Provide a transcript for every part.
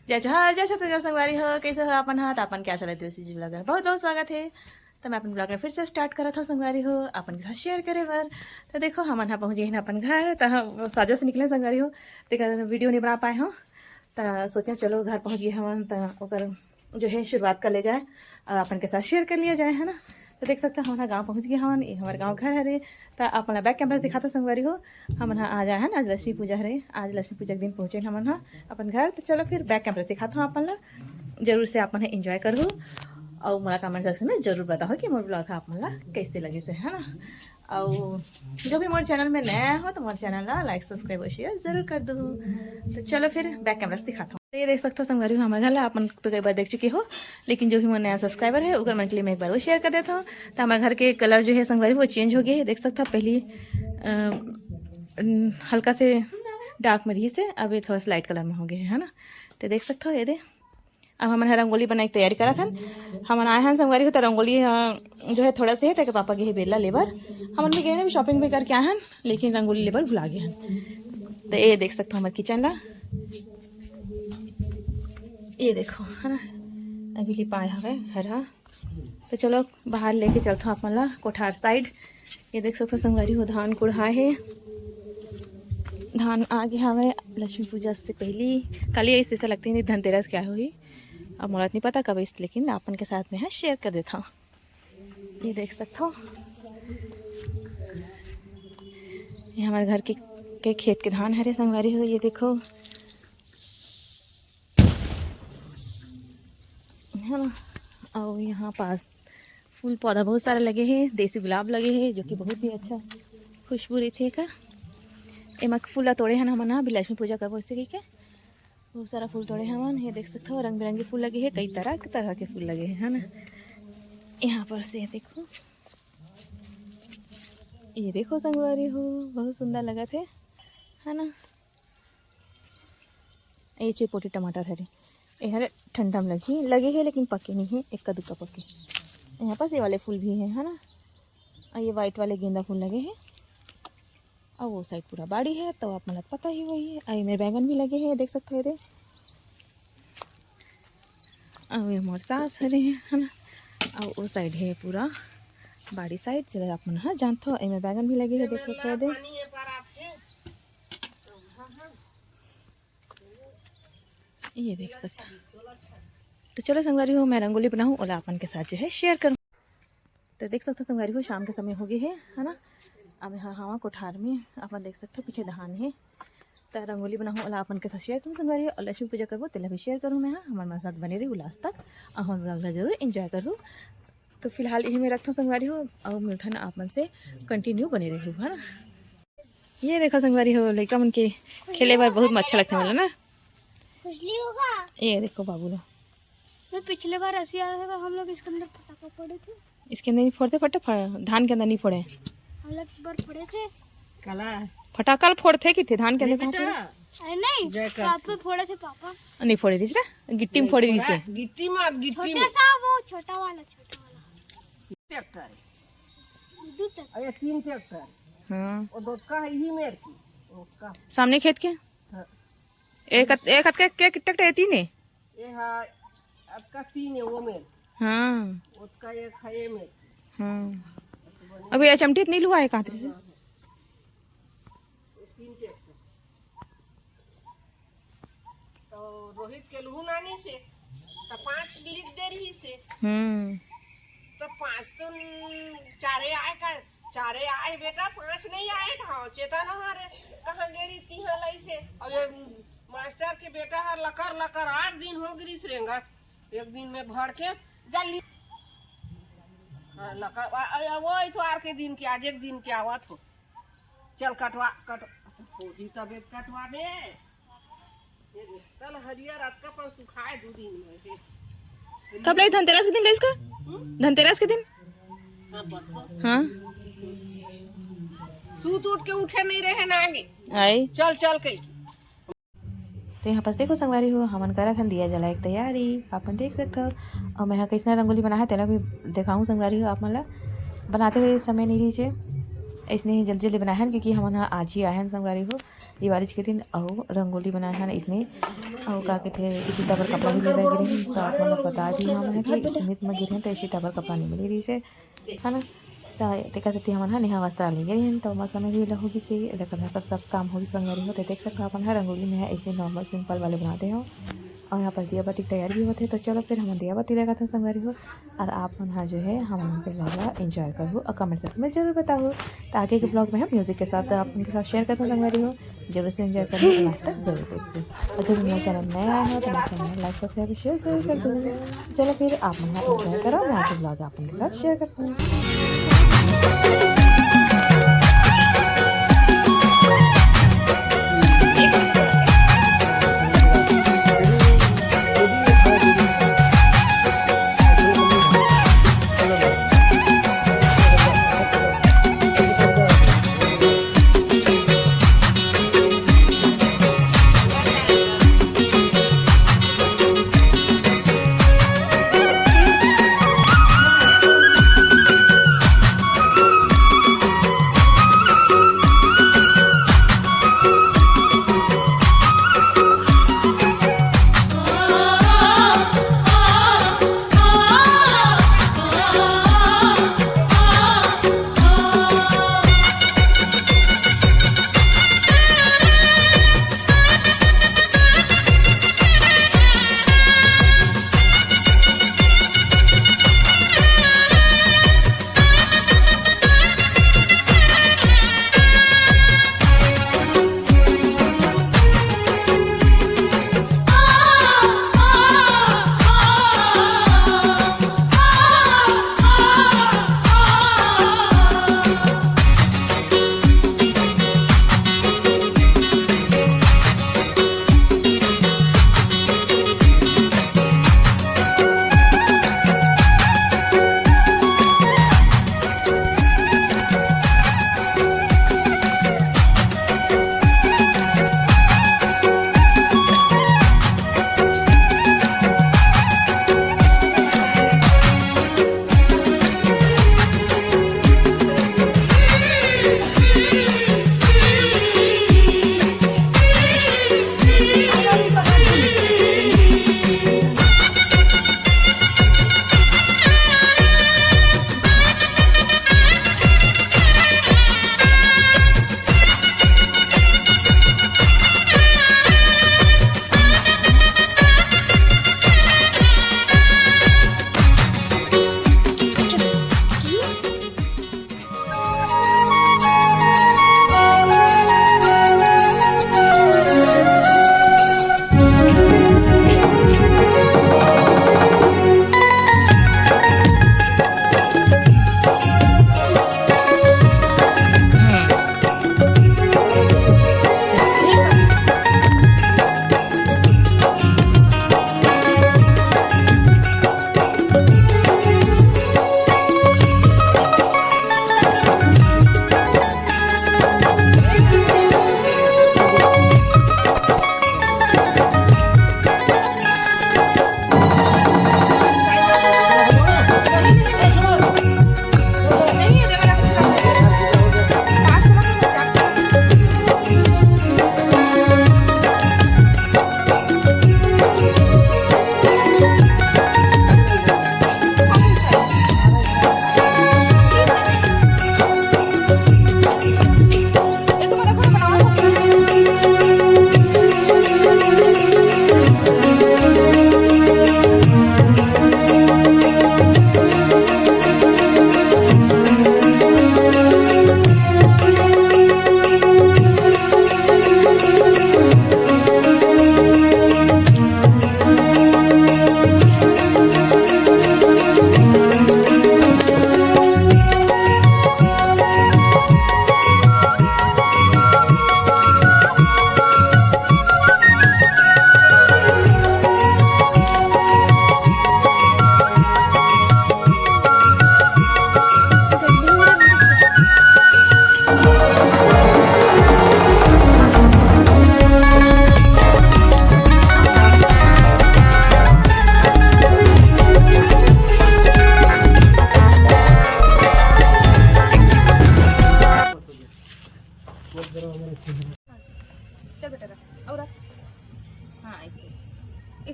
जय जोहार जय छत्तीसगढ़ संगवारी हो, कैसे हो अपन हाथ अपन क्या चलत है जी ब्लॉगर बहुत बहुत स्वागत है। तो मैं अपन ब्लॉग में फिर से स्टार्ट करत हूँ संगवारी हो अपन के साथ शेयर करे बर। तो देखो हम यहाँ पहुँच गए हैं अपन घर, तो हम साजा से निकले संगवारी हो, तो वीडियो नहीं बना पाए हो, तो सोचे चलो घर पहुँच गए हम, तो जो है शुरुआत कर ले जाए और अपन के साथ शेयर कर लिया जाए, है ना। तो देख सकते हैं हमारा गांव पहुंच गए हवन, ये हमारे गांव घर है। तो अपना बैक कैमरा से दिखाता संगवारी हो, हम यहाँ आ जाए है ना, आज लक्ष्मी पूजा है, आज लक्ष्मी पूजा के दिन पहुँचे हम यहाँ अपन घर। तो चलो फिर बैक कैमरा से दिखाता हूँ अपन ला, जरूर से अपन एंजॉय करूँ और मोला कमेंट सेक्शन में जरूर बताओ कि मोर ब्लॉग अपन ला कैसे लगे से, है ना। और जो भी मोर चैनल में नया हो तो मोर चैनल ला लाइक सब्सक्राइब और शेयर जरूर कर दो। तो चलो फिर बैक कैमरा से दिखाता हूँ। तो ये देख सकते हो संगवारी हो हमारे घर ला, अपन तो कई बार देख चुकी हो, लेकिन जो भी मोर नया सब्सक्राइबर है उगर मन के लिए मैं एक बार वो शेयर कर देता हूँ। तो हमारे घर के कलर जो है संगवारी वो चेंज हो गया है, देख सकते हो पहले हल्का से डार्क में रही से अब ये थोड़ा सा लाइट कलर में हो गया है ना। तो देख सकते हो ये दे, अब हमने रंगोली बनाने की तैयारी करा था। हम आए हैं संगवारी हो तो रंगोली जो है थोड़ा सा है, ताकि पापा के बेला लेबर हम भी गए भी शॉपिंग भी करके आए हैं, लेकिन रंगोली लेबर भुला गए हैं। तो ये देख सकते हो हमारे किचन ला, ये देखो है ना, अभी लिपाए हवे हरा। तो चलो बाहर लेके चलता हूँ अपन ला कोठार साइड। ये देख सकते हो संगवारी हो धान कुढ़ा है, धान आगे हवे लक्ष्मी पूजा से पहली कल ही ऐसे लगती है धनतेरस क्या हुई, अब मुझे नहीं पता कब इस, लेकिन अपन के साथ में है शेयर कर देता हूँ। ये देख सकते हो ये हमारे घर के खेत के धान हरे संगवारी हो, ये देखो है ना। और यहाँ पास फूल पौधा बहुत सारे लगे हैं, देसी गुलाब लगे हैं जो कि बहुत ही अच्छा खुशबू रही थे का। एमा फूल तोड़े हैं हम अभी लक्ष्मी पूजा करबो इससे कही के बहुत सारा फूल तोड़े हैं। ये देख सकते हो रंग बिरंगे फूल लगे हैं, कई तरह के फूल लगे हैं, है ना। यहाँ पर से देखो, ये देखो संगवारी हो बहुत सुंदर लगा थे, है ना। ये चिपोटी टमाटर हरे ये ठंडा में लगे है, लेकिन पके नहीं है, एक का दुक्का पके। यहाँ पास ये वाले फूल भी हैं, है ना। और ये वाइट वाले गेंदा फूल लगे हैं, और वो साइड पूरा बाड़ी है तो आप मतलब पता ही वही है। और में बैंगन भी लगे हैं, देख सकते हो ये। और ये मोर सास हरे हैं, है ना। और वो साइड है पूरा बाड़ी साइड, चलो आप मन हाँ जानते हो में बैंगन भी लगे हैं, देख सकते हो ये देख सकता। तो चलो संगवारी हो मैं रंगोली बनाऊँ और अपन के साथ जो है शेयर करूँ। तो देख सकते हो संगवारी हो शाम के समय हो गए है ना। अब यहाँ हवा कोठार में अपन देख सकते हो पीछे धान है, तो रंगोली बनाऊँ और अपन के साथ शेयर करूँ संगवारी और लक्ष्मी पूजा करबो तेला भी शेयर करूँ मैं, हाँ हमारे साथ बने रही लास्ट तक और हम लोग जरूर एंजॉय करूँ। तो फिलहाल यही मैं रखता हूँ संगवारी हो और मिलता ना आप मन से कंटिन्यू बने रही है ना। ये देखो संगवारी हो लड़का मन के खेले बार बहुत अच्छा लगता है ना। ये देखो बाबू ला पिछले बार ऐसे आया था, हम लोग इसके अंदर पटाखा फोड़े थे, इसके अंदर नहीं फोड़ते धान के अंदर नहीं फोड़े, हम लोग बार फोड़े थे काला फटाकल फोड़ते कि थे धान के अंदर। अरे नहीं पापा फोड़े थे, पापा नहीं फोड़े रही से गिट्टी में फोड़े रही से, गिट्टी में छोटा सा वो छोटा वाला ट्रैक्टर दो तक। अरे 3 ट्रैक्टर हाँ और दो का ही मेर की उसका सामने खेत के हाँ। एक हाथ के ट्रैक्टर है तीन है, ये है आपका 3 है वो मेर, हाँ उसका एक है ये मेर। हाँ अभी ये चमटी नहीं लुआ है कांतरी से। 3 ट्रैक्टर तो रोहित के लहू नानी से तो 5 लिख दे रही से, तो 5 तो 4 आए का 4 आए बेटा, 5 नहीं आए कहाँ चेतन हमारे कहाँ गेरी तीहा लाई से। और ये मास्टर के बेटा हर लकर 8 दिन हो गई रेंगा, एक दिन में भर के जल्दी लकर वो इतवार के दिन के आज एक दिन के आवत हो, चल कटवा होगी तबियत कटवा दे कल हरियर रात का पर सुखाए 2 दिन में। कब लाई धनतेरस के दिन ले इसका, धनतेरस के दिन हाँ परसों हाँ सूत उठ के उठे नहीं रहे ना आगे आई चल के। तो यहाँ पर देखो संगवारी हो हमन करा था दिया जला एक तैयारी अपन देख सकते हो। और मैं यहाँ कैसे रंगोली बना है तेना भी दिखाऊँ संगवारी हो आप मतलब बनाते हुए समय नहीं लीजिए, इसने ही जल्दी जल्दी बनाया है क्योंकि हम यहाँ आज ही आए हैं संगवारी हो। ये बारिश के दिन और रंगोली बनाया है ना इसमें और का के थे सीता पर कपड़ा भी ले गिरे हैं तो आप लोग बता दी हम कि समित में गिरे हैं तो सीता पर कपड़ा नहीं मिली रही से है ना तो कहते हम ना नेहा वास्ता ले गए हैं तो मौसम में भी होगी से लेकर पर सब काम होगी संगवारी हो तो देख सकते अपन है रंगोली में है ऐसे नॉर्मल सिंपल वाले बनाते हो और यहाँ पर दिया बाती तैयार भी होते तो चलो फिर हम दिया बाती लगा था संगवारी हो और आप यहाँ जो है हम उनके लगा एंजॉय करो और कमेंट सेक्शन में जरूर बताओ तो आगे के ब्लॉग में हम म्यूज़िक के साथ आप उनके साथ शेयर करते हैं संगवारी हो जरूर से एंजॉय करें लास्ट तक जरूर देखिए अगर मेरा चैनल नया है तो मेरे चैनल लाइक सब्सक्राइब शेयर जरूर कर दो चलो फिर आप यहाँ एंजॉय करो मैं आगे ब्लॉग आप उनके साथ शेयर करती हूँ।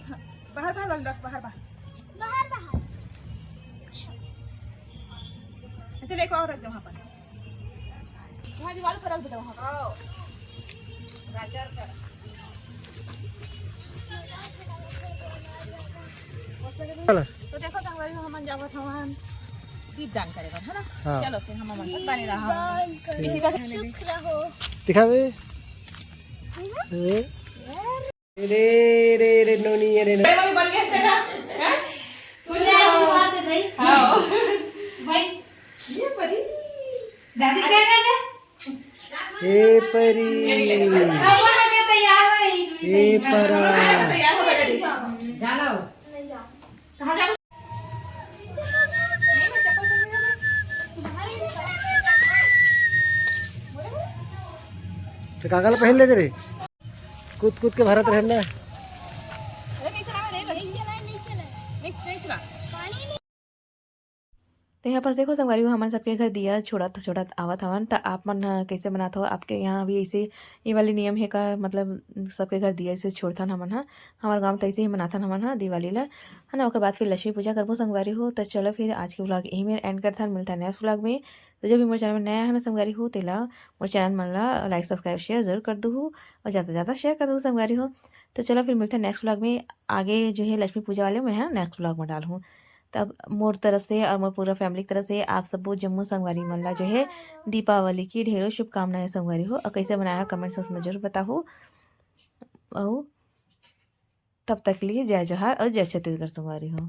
दिखा बाहर बाहर वाला रख बाहर बाहर बाहर बाहर चल एक और रख दो वहाँ पर वहाँ दीवार पर रख दो वहाँ पर आओ गाजर का तो देखो संगवारी हो हम जावत हवन दीप दान करे बर है ना हाँ। चलो फिर हम मन बने रहा इसी का सुख रहो दिखा बे रे रे रे नोनी रे नो भाई बन गए थे ना हैं खुश आशीर्वाद दे दई हां भाई ये परी दादी क्या कहते ए परी कब लगे तैयार है ए परा तैयार हो गए जाना हो नहीं जा कहां जा नहीं मैं चप्पल तो कागल पहन ले रे कूद कूद के भारत रहना अरे नहीं चला मैं नहीं नहीं चला नहीं चला पानी नहीं तो यहाँ पर देखो संगवारी हो हमारे सबके घर दिया छोड़ा आवत हवन तो आप मन कैसे बनाते हो आपके यहाँ भी ऐसे ये वाली नियम है का मतलब सबके घर दिया ऐसे छोड़थन हमन हा हमारे गाँव तो ऐसे ही मनाथन हमन हा दिवाली ला है ना। ओकर बाद फिर लक्ष्मी पूजा करबो संगवारी हो। तो चलो फिर आज के व्लॉग यही में एंड करथन मिलता है नेक्स्ट व्लॉग में। तो जो भी मोर चैनल में नया है ना संगवारी हो तेला मोर चैनल मन ला लाइक सब्सक्राइब शेयर जरूर कर दूँ और ज़्यादा से ज़्यादा शेयर कर दूँ संगवारी हो। तो चलो फिर मिलते हैं नेक्स्ट व्लॉग में। आगे जो है लक्ष्मी पूजा वाले मैं है नेक्स्ट व्लॉग में डालूँ। तब मोर तरफ से और मोर पूरा फैमिली की तरफ से आप सब जम्मू संगवारी मन ला जो है दीपावली की ढेरों शुभकामनाएं संगवारी हो। और कैसे बनाया कमेंट्स में जरूर बताओ। और तब तक के लिए जय जोहार और जय छत्तीसगढ़ संगवारी हो।